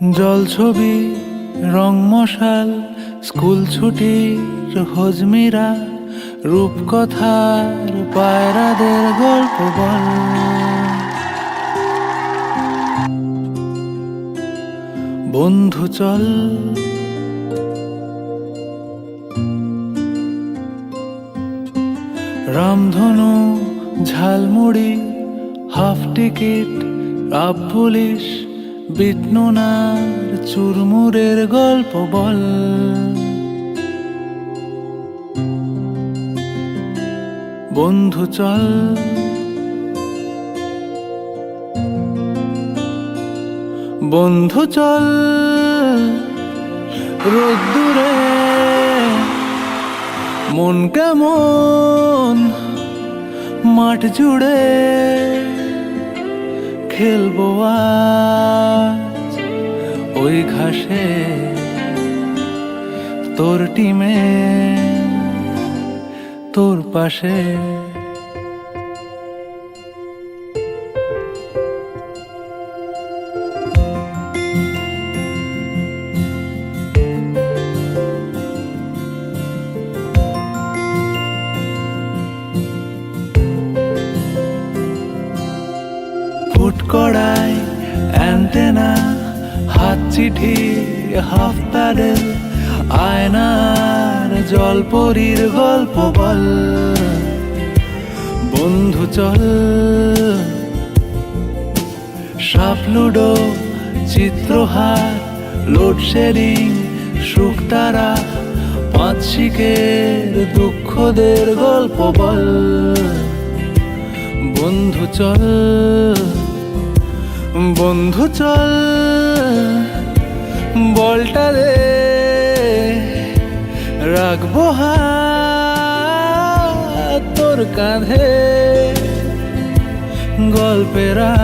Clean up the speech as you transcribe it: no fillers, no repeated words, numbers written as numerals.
জলছবি রং মশাল স্কুল ছুটির হজমিরা রূপকথার পায়রাদের গল্প বল। বন্ধু চল রামধনু ঝালমুড়ি হাফ টিকিট আপ পুলিশ বিটনুনার চুরমুরের গল্প বল। বন্ধু চল বন্ধু চল রোদ্দুরে মন কেমন মাঠ জুড়ে খেলবো আজ ওই ঘাসে তোর টিমে তোর পাশে। ফুট কড়াই অ্যান্টেনা হাত চিঠি হাফ প্যাডেল আয়নার জলপরীর গল্প বল। বন্ধু চল সাপ লুডো চিত্রহার লোডশেডিং শুকতারা পাঁচ শিকের দুঃখদের গল্প বল। বন্ধু চল বন্ধু চল বলটা দে রাখবো হাত তোর কাঁধে গল্পেরা